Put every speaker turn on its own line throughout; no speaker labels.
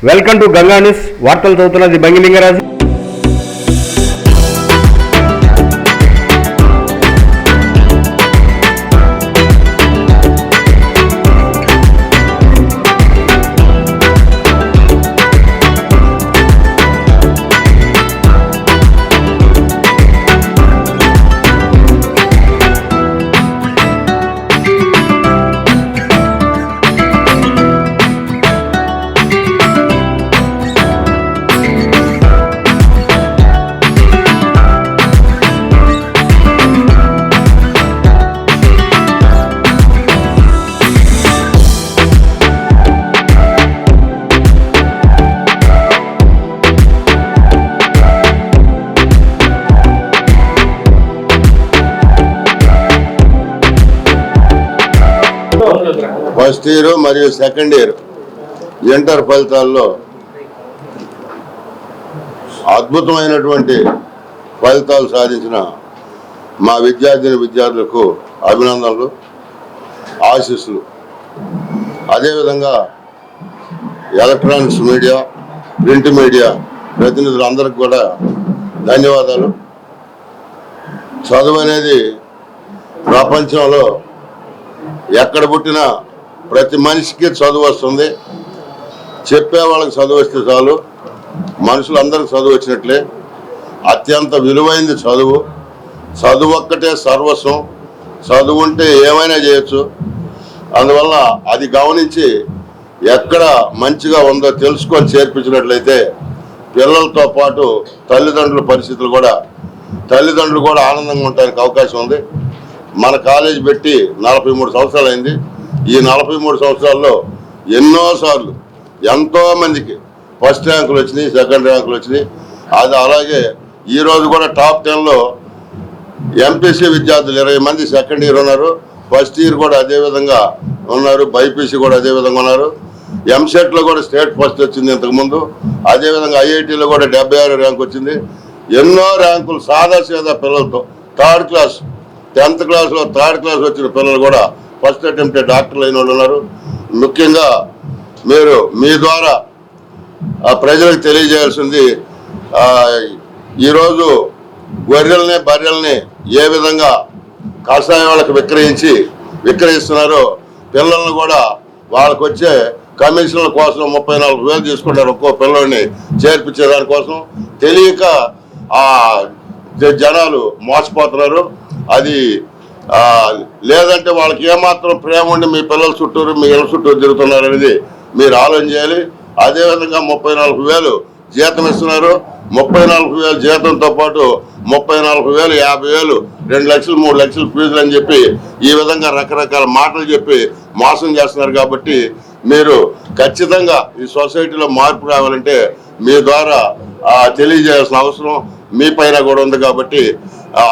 Welcome to Ganga news. వార్తలు చదువుతున్నది బంగిలింగరాజు.
First year మరియు సెకండ్ ఇయర్ ఇంటర్ ఫలితాల్లో అద్భుతమైనటువంటి ఫలితాలు సాధించిన మా విద్యార్థులకు అభినందనలు, ఆశీస్సులు. అదేవిధంగా ఎలక్ట్రానిక్స్ మీడియా, ప్రింట్ మీడియా ప్రతినిధులందరికీ కూడా ధన్యవాదాలు. చదువు అనేది ప్రపంచంలో ఎక్కడ పుట్టినా ప్రతి మనిషికి చదువు వస్తుంది. చెప్పే వాళ్ళకి చదువు వస్తే చాలు, మనుషులందరికీ చదువు వచ్చినట్లే. అత్యంత విలువైంది చదువు. చదువు ఒక్కటే సర్వస్వం. చదువు ఉంటే ఏమైనా చేయొచ్చు. అందువల్ల అది గమనించి ఎక్కడ మంచిగా ఉందో తెలుసుకొని చేర్పించినట్లయితే పిల్లలతో పాటు తల్లిదండ్రుల పరిస్థితులు కూడా ఆనందంగా ఉండడానికి అవకాశం ఉంది. మన కాలేజీ పెట్టి 43 సంవత్సరాలు అయింది. ఈ 43 సంవత్సరాల్లో ఎన్నోసార్లు ఎంతోమందికి ఫస్ట్ ర్యాంకులు వచ్చినాయి, సెకండ్ ర్యాంకులు వచ్చినాయి. అది అలాగే ఈరోజు కూడా టాప్ 10లో ఎంపీసీ విద్యార్థులు 20 మంది సెకండ్ ఇయర్ ఉన్నారు. ఫస్ట్ ఇయర్ కూడా అదేవిధంగా ఉన్నారు. బైపీసీ కూడా అదేవిధంగా ఉన్నారు. ఎంసెట్లో కూడా స్టేట్ ఫస్ట్ వచ్చింది ఇంతకుముందు. అదేవిధంగా ఐఐటీలో కూడా 76 ర్యాంక్ వచ్చింది. ఎన్నో ర్యాంకులు సాదా పిల్లలతో థర్డ్ క్లాస్ 10th క్లాస్లో థర్డ్ క్లాస్ వచ్చిన పిల్లలు కూడా ఫస్ట్ అటెంప్ట్ డాక్టర్లు అయిన వాళ్ళు ఉన్నారు. ముఖ్యంగా మీరు మీ ద్వారా ప్రజలకు తెలియజేయాల్సింది, ఈరోజు గొర్రెల్ని బర్రెల్ని ఏ విధంగా కషాయం వాళ్ళకి విక్రయిస్తున్నారో పిల్లల్ని కూడా వాళ్ళకు వచ్చే కమిషన్ల కోసం 34,000 తీసుకుంటారు ఒక్కో పిల్లల్ని చేర్పించే దానికోసం. తెలియక జనాలు మోసపోతున్నారు. అది లేదంటే వాళ్ళకి ఏమాత్రం ప్రేమ ఉండి మీ పిల్లల చుట్టూరు మీ ఇళ్ళ చుట్టూరు తిరుగుతున్నారు అనేది మీరు ఆలోచన చేయాలి. అదేవిధంగా 34,000 జీతం ఇస్తున్నారు. 34,000 జీతంతో పాటు 34,000, 50,000, 2 లక్షలు 3 లక్షలు ఫీజులు అని చెప్పి ఈ విధంగా రకరకాల మాటలు చెప్పి మోసం చేస్తున్నారు. కాబట్టి మీరు ఖచ్చితంగా ఈ సొసైటీలో మార్పు రావాలంటే మీ ద్వారా తెలియజేయాల్సిన అవసరం మీ పైన కూడా ఉంది. కాబట్టి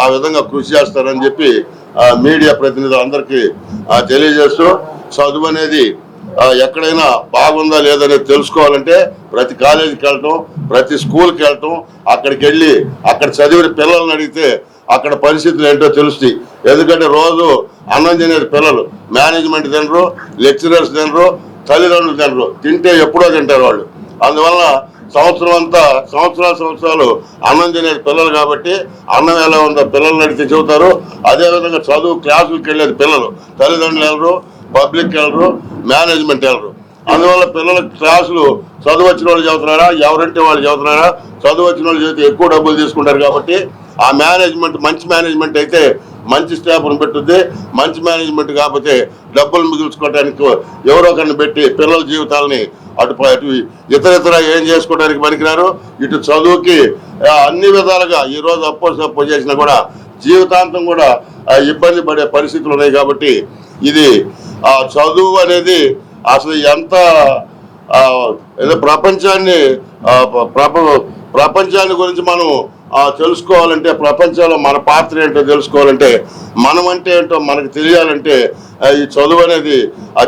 ఆ విధంగా కృషి చేస్తారని చెప్పి మీడియా ప్రతినిధులందరికీ తెలియజేస్తూ, చదువు అనేది ఎక్కడైనా బాగుందా లేదనేది తెలుసుకోవాలంటే ప్రతి కాలేజీకి వెళ్ళటం, ప్రతి స్కూల్కి వెళ్ళటం, అక్కడికి వెళ్ళి అక్కడ చదివిన పిల్లల్ని అడిగితే అక్కడ పరిస్థితులు ఏంటో తెలుస్తాయి. ఎందుకంటే రోజు అన్నం తినేది పిల్లలు, మేనేజ్మెంట్ తినరు, లెక్చరర్స్ తినరు, తల్లిదండ్రులు తినరు. తింటే ఎప్పుడో తింటారు వాళ్ళు. అందువల్ల సంవత్సరాలు అన్నం తినేది పిల్లలు. కాబట్టి అన్నం ఎలా ఉందో పిల్లల్ని అడిగితే చెబుతారు. అదేవిధంగా చదువు క్లాసులకు వెళ్ళేది పిల్లలు, తల్లిదండ్రులు వెళ్ళరు, పబ్లిక్ వెళ్ళరు, మేనేజ్మెంట్ వెళ్ళరు. అందువల్ల పిల్లల క్లాసులు చదువు వచ్చిన వాళ్ళు చదువుతున్నారా, ఎవరంటే వాళ్ళు చదువుతున్నారా, చదువు వచ్చిన వాళ్ళు చదివితే ఎక్కువ డబ్బులు తీసుకుంటారు. కాబట్టి ఆ మేనేజ్మెంట్ మంచి మేనేజ్మెంట్ అయితే మంచి స్టాఫ్ను పెట్టుద్ది. మంచి మేనేజ్మెంట్ కాకపోతే డబ్బులు మిగుల్చుకోవడానికి ఎవరో ఒకరిని పెట్టి పిల్లల జీవితాలని అటు ఇతర ఏం చేసుకోవడానికి పనికిరారు. ఇటు చదువుకి అన్ని విధాలుగా ఈరోజు అప్పో చేసినా కూడా జీవితాంతం కూడా ఇబ్బంది పడే పరిస్థితులు ఉన్నాయి. కాబట్టి ఇది చదువు అనేది అసలు ఎంత ప్రపంచాన్ని గురించి మనం తెలుసుకోవాలంటే, ప్రపంచంలో మన పాత్ర ఏంటో తెలుసుకోవాలంటే, మనం అంటే ఏంటో మనకు తెలియాలంటే ఈ చదువు అనేది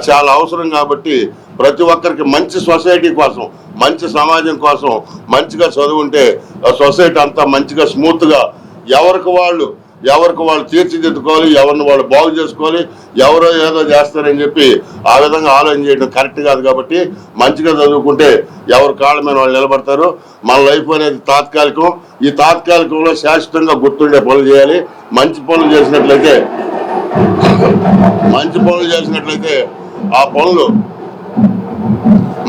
చాలా అవసరం. కాబట్టి ప్రతి ఒక్కరికి మంచి సొసైటీ కోసం, మంచి సమాజం కోసం మంచిగా చదువుంటే సొసైటీ అంతా మంచిగా స్మూత్గా ఎవరికి వాళ్ళు ఎవరికి వాళ్ళు తీర్చిదిద్దుకోవాలి, ఎవరిని వాళ్ళు బాగు చేసుకోవాలి, ఎవరో ఏదో చేస్తారని చెప్పి ఆ విధంగా ఆలోచన చేయడం కరెక్ట్ కాదు. కాబట్టి మంచిగా చదువుకుంటే ఎవరి కాళ్ళ మీద వాళ్ళు నిలబడతారు. మన లైఫ్ అనేది తాత్కాలికం. ఈ తాత్కాలికంలో శాశ్వతంగా గుర్తుండే పనులు చేయాలి. మంచి పనులు చేసినట్లయితే ఆ పనులు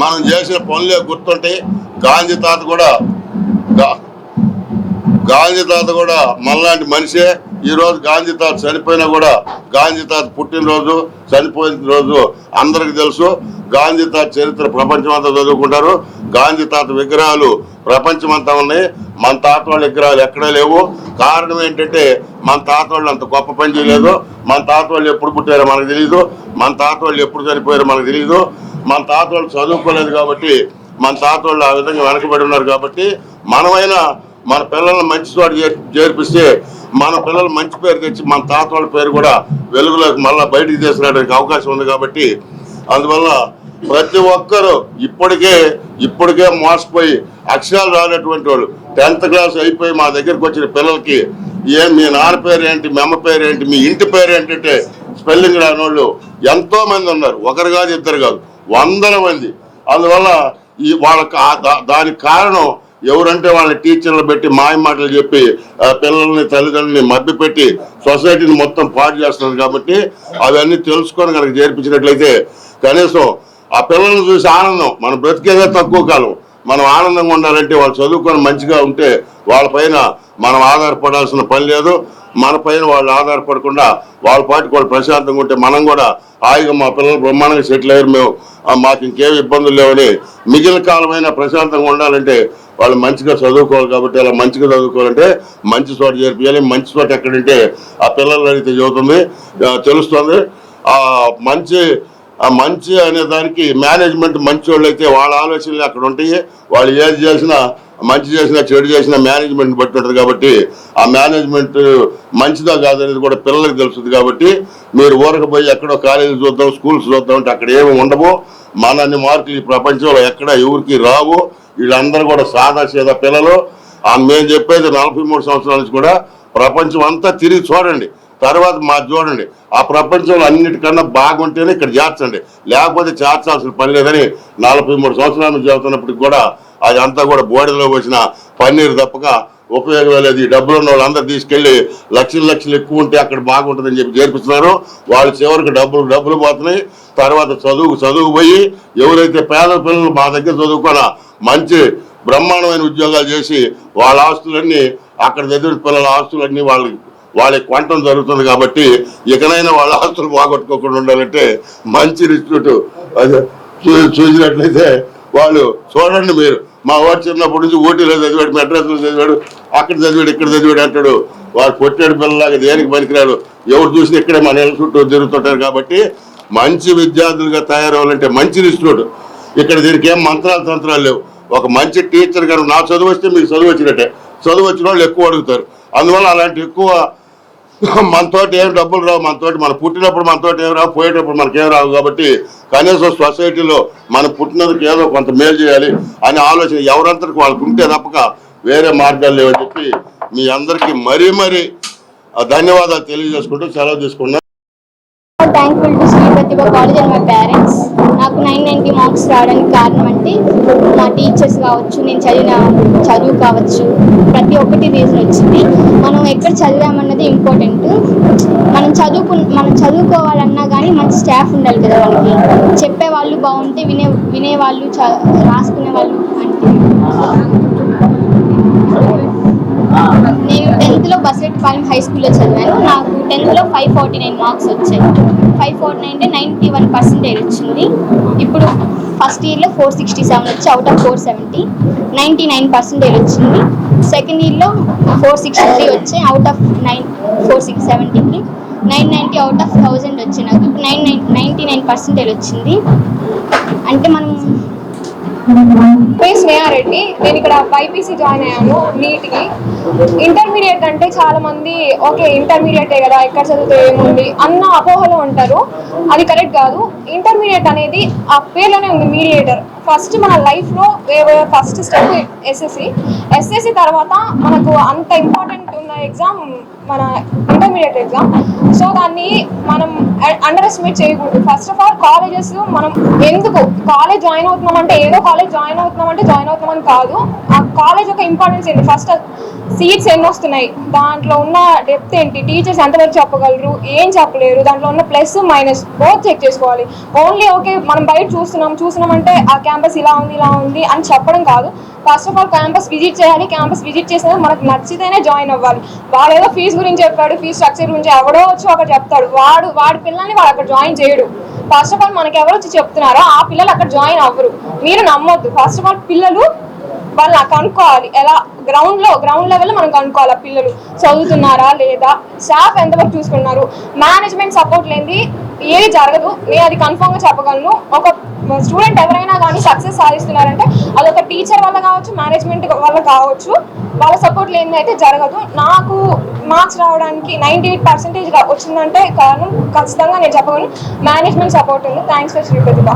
మనం చేసిన పనులే గుర్తుంటాయి. గాంధీ తాత కూడా మనలాంటి మనిషే. ఈ రోజు గాంధీ తాత చనిపోయినా కూడా గాంధీ తాత పుట్టినరోజు, చనిపోయిన రోజు అందరికి తెలుసు. గాంధీ తాత చరిత్ర ప్రపంచం అంతా చదువుకుంటారు. గాంధీ తాత విగ్రహాలు ప్రపంచం అంతా ఉన్నాయి. మన తాత వాళ్ళ విగ్రహాలు ఎక్కడా లేవు. కారణం ఏంటంటే మన తాత వాళ్ళు అంత గొప్ప పని చేయలేదు. మన తాత వాళ్ళు ఎప్పుడు పుట్టారో మనకు తెలియదు. మన తాత వాళ్ళు ఎప్పుడు చనిపోయారో మనకు తెలియదు. మన తాత వాళ్ళు చదువుకోలేదు కాబట్టి, మన తాత వాళ్ళు ఆ విధంగా వెనకబడి ఉన్నారు. కాబట్టి మనమైనా మన పిల్లల్ని మంచి చోట చేర్పిస్తే మన పిల్లలు మంచి పేరు తెచ్చి మన తాత వాళ్ళ పేరు కూడా వెలుగులోకి మళ్ళీ బయటికి తీసుకురావడానికి అవకాశం ఉంది. కాబట్టి అందువల్ల ప్రతి ఒక్కరూ ఇప్పటికే మోసపోయి అక్షరాలు రానటువంటి వాళ్ళు 10th క్లాస్ అయిపోయి మా దగ్గరికి వచ్చిన పిల్లలకి మీ నాన్న పేరు ఏంటి, మీ అమ్మ పేరు ఏంటి, మీ ఇంటి పేరు ఏంటంటే స్పెల్లింగ్ రాని వాళ్ళు ఎంతో మంది ఉన్నారు. ఒకరు కాదు, ఇద్దరు కాదు, వందల మంది. అందువల్ల దానికి కారణం ఎవరంటే వాళ్ళని టీచర్లు పెట్టి మాయ మాటలు చెప్పి పిల్లల్ని, తల్లిదండ్రులని మభ్యపెట్టి సొసైటీని మొత్తం పాడు చేస్తున్నారు. కాబట్టి అవన్నీ తెలుసుకొని కనుక చేర్పించినట్లయితే కనీసం ఆ పిల్లల్ని చూసి ఆనందం, మన బ్రతికేదే తక్కువ కాలం, మనం ఆనందంగా ఉండాలంటే వాళ్ళు చదువుకొని మంచిగా ఉంటే వాళ్ళపైన మనం ఆధారపడాల్సిన పని లేదు. మన పైన వాళ్ళు ఆధారపడకుండా వాళ్ళ పాటికి వాళ్ళు ప్రశాంతంగా ఉంటే మనం కూడా హాయిగా మా పిల్లలు బ్రహ్మాండంగా సెటిల్ అయ్యారు, మేము మాకు ఇంకేమి ఇబ్బందులు లేవని మిగిలిన కాలమైనా ప్రశాంతంగా ఉండాలంటే వాళ్ళు మంచిగా చదువుకోవాలి. కాబట్టి అలా మంచిగా చదువుకోవాలంటే మంచి చోట చేర్పియాలి. మంచి చోట ఎక్కడంటే ఆ పిల్లలు అయితే చదువుతుంది తెలుస్తుంది. మంచి అనే దానికి మేనేజ్మెంట్ మంచి వాళ్ళు అయితే వాళ్ళ ఆలోచనలు అక్కడ ఉంటాయి. వాళ్ళు ఏది చేసినా, మంచి చేసినా చెడు చేసినా మేనేజ్మెంట్ బట్టి ఉంటుంది. కాబట్టి ఆ మేనేజ్మెంట్ మంచిదా కాదనేది కూడా పిల్లలకు తెలుస్తుంది. కాబట్టి మీరు ఊరకు పోయి ఎక్కడో కాలేజీ చూద్దాం, స్కూల్స్ చూద్దాం అంటే అక్కడ ఏమి ఉండవు. మనన్ని మార్కులు ఈ ప్రపంచంలో ఎక్కడ ఎవరికి రావు. వీళ్ళందరూ కూడా సాదా పిల్లలు. మేము చెప్పేది 43 సంవత్సరాల నుంచి కూడా ప్రపంచం అంతా తిరిగి చూడండి, తర్వాత చూడండి. ఆ ప్రపంచంలో అన్నిటికన్నా బాగుంటేనే ఇక్కడ చేర్చండి, లేకపోతే చేర్చాల్సిన పని లేదని 43 సంవత్సరాల నుంచి చెబుతున్నప్పటికి కూడా అది అంతా కూడా బోడిలో వచ్చిన పన్నీరు తప్పక ఉపయోగం లేదు. ఈ డబ్బులు ఉన్న వాళ్ళందరూ తీసుకెళ్లి లక్షలు ఎక్కువ ఉంటే అక్కడ బాగుంటుందని చెప్పి చేర్పిస్తున్నారు. వాళ్ళు చివరికి డబ్బులు పోతున్నాయి. తర్వాత చదువు పోయి ఎవరైతే పేద పిల్లలు మా దగ్గర చదువుకున్న మంచి బ్రహ్మాండమైన ఉద్యోగాలు చేసి వాళ్ళ ఆస్తులన్నీ అక్కడ చదివిన పిల్లల ఆస్తులన్నీ వాళ్ళకి కొనటం జరుగుతుంది. కాబట్టి ఇకనైనా వాళ్ళ ఆస్తులు బాగొట్టుకోకుండా ఉండాలంటే మంచి ఇన్స్టిట్యూట్ చూసినట్లయితే వాళ్ళు చూడండి. మీరు మా వాడు చిన్నప్పటి నుంచి ఊటీలో చదివాడు, మెడ్రాస్లో చదివాడు, అక్కడ చదివాడు, ఇక్కడ చదివాడు అంటాడు. వాడు పొట్టాడు పిల్లలాగా దేనికి పనికిరాడు. ఎవరు చూసినా ఇక్కడే మన నెల చుట్టూ తిరుగుతుంటారు. కాబట్టి మంచి విద్యార్థులుగా తయారవ్వాలంటే మంచి ఇన్స్టిట్యూట్. ఇక్కడ దీనికి ఏం తంత్రాలు లేవు. ఒక మంచి టీచర్ గారు నా చదువు వస్తే మీకు చదువు వచ్చినట్టే, చదువు వచ్చిన వాళ్ళు ఎక్కువ అడుగుతారు. అందువల్ల అలాంటి ఎక్కువ మనతోటి ఏం డబ్బులు రావు. మనం పుట్టినప్పుడు మనతోటి ఏం రావు, పోయేటప్పుడు మనకేం రావు. కాబట్టి కనీసం సొసైటీలో మనం పుట్టినందుకు ఏదో కొంత మేలు చేయాలి అనే ఆలోచన ఎవరంతటికి వాళ్ళకు ఉంటే తప్పక వేరే మార్గాలు లేవని చెప్పి మీ అందరికీ మరీ ధన్యవాదాలు తెలియజేసుకుంటూ సెలవు తీసుకున్నాను.
Thankful to Shri Pratibha college and my parents. నాకు 990 మార్క్స్ రావడానికి కారణం అంటే మా టీచర్స్ కావచ్చు, నేను చదివిన చదువు కావచ్చు, ప్రతి ఒక్కటి రీజన్ వచ్చింది. మనం ఎక్కడ చదివామన్నది ఇంపార్టెంట్. మనం చదువుకోవాలన్నా కానీ మంచి స్టాఫ్ ఉండాలి కదా. వాళ్ళకి చెప్పేవాళ్ళు బాగుంటే వినేవాళ్ళు, రాసుకునే వాళ్ళు. నేను 10th బసరెట్టిపాలెం హై స్కూల్లో చదివాను. నాకు 10th 549 మార్క్స్ వచ్చాయి. 549 అంటే 91% వచ్చింది. ఇప్పుడు ఫస్ట్ ఇయర్లో 467 వచ్చి అవుట్ ఆఫ్ 470, 99% వచ్చింది. సెకండ్ ఇయర్లో 463 వచ్చి అవుట్ ఆఫ్ 470కి 990 అవుట్ ఆఫ్ 1000 వచ్చాయి. నాకు ఇప్పుడు 99% వచ్చింది. అంటే మనం
స్నేహారెడ్డి, నేను ఇక్కడ బైపీసీ జాయిన్ అయ్యాను నీట్కి. ఇంటర్మీడియట్ అంటే చాలా మంది ఓకే ఇంటర్మీడియటే కదా, ఎక్కడ చదివితే ఏముంది అన్న అపోహలో ఉంటారు. అది కరెక్ట్ కాదు. ఇంటర్మీడియట్ అనేది ఆ పేర్లోనే ఉంది, మీడియేటర్. ఫస్ట్ మన లైఫ్లో ఫస్ట్ స్టెప్ ఎస్ఎస్సి తర్వాత మనకు అంత ఇంపార్టెంట్ ఉన్న ఎగ్జామ్ మన ఇంటర్మీడియట్ ఎగ్జామ్. సో దాన్ని మనం అండర్ ఎస్టిమేట్ చేయకూడదు. ఫస్ట్ ఆఫ్ ఆల్ కాలేజెస్ మనం ఎందుకు కాలేజ్ జాయిన్ అవుతున్నామంటే ఏదో కాలేజ్ జాయిన్ అవుతున్నామని కాదు. ఆ కాలేజ్ యొక్క ఇంపార్టెన్స్ ఏంటి, ఫస్ట్ సీట్స్ ఎన్ని వస్తున్నాయి, దాంట్లో ఉన్న డెప్త్ ఏంటి, టీచర్స్ ఎంతవరకు చెప్పగలరు, ఏం చెప్పలేరు, దాంట్లో ఉన్న ప్లస్ మైనస్ బోత్ చెక్ చేసుకోవాలి. ఓన్లీ ఓకే మనం బయట చూస్తున్నామంటే ఆ క్యాంపస్ ఇలా ఉంది అని చెప్పడం కాదు. First of all campus visit చేయాలి. క్యాంపస్ విజిట్ చేసినా మనకు నచ్చితేనే జాయిన్ అవ్వాలి. వాడు ఏదో ఫీజు గురించి చెప్పాడు, ఫీజు స్ట్రక్చర్ గురించి ఎవడో వచ్చి ఒకటి చెప్తాడు, వాడి పిల్లల్ని వాడు అక్కడ జాయిన్ చేయడు. ఫస్ట్ ఆఫ్ ఆల్ మనకి ఎవరు వచ్చి చెప్తున్నారో ఆ పిల్లలు అక్కడ జాయిన్ అవ్వరు. మీరు నమ్మొద్దు. ఫస్ట్ ఆఫ్ ఆల్ పిల్లలు వాళ్ళు కనుక్కోవాలి. ఎలా గ్రౌండ్ లెవెల్లో మనం కనుక్కోవాలి పిల్లలు చదువుతున్నారా లేదా, స్టాఫ్ ఎంతవరకు చూసుకున్నారు. మేనేజ్మెంట్ సపోర్ట్ లేనిది ఏది జరగదు. నేను అది కన్ఫర్మ్గా చెప్పగలను. ఒక స్టూడెంట్ ఎవరైనా కానీ సక్సెస్ సాధిస్తున్నారంటే అదొక టీచర్ వల్ల కావచ్చు, మేనేజ్మెంట్ వల్ల కావచ్చు. వాళ్ళ సపోర్ట్ లేనిది అయితే జరగదు. నాకు మార్క్స్ రావడానికి 98% వచ్చిందంటే కారణం ఖచ్చితంగా నేను చెప్పగలను మేనేజ్మెంట్ సపోర్ట్ ఉంది. Thanks for Shri Pratibha.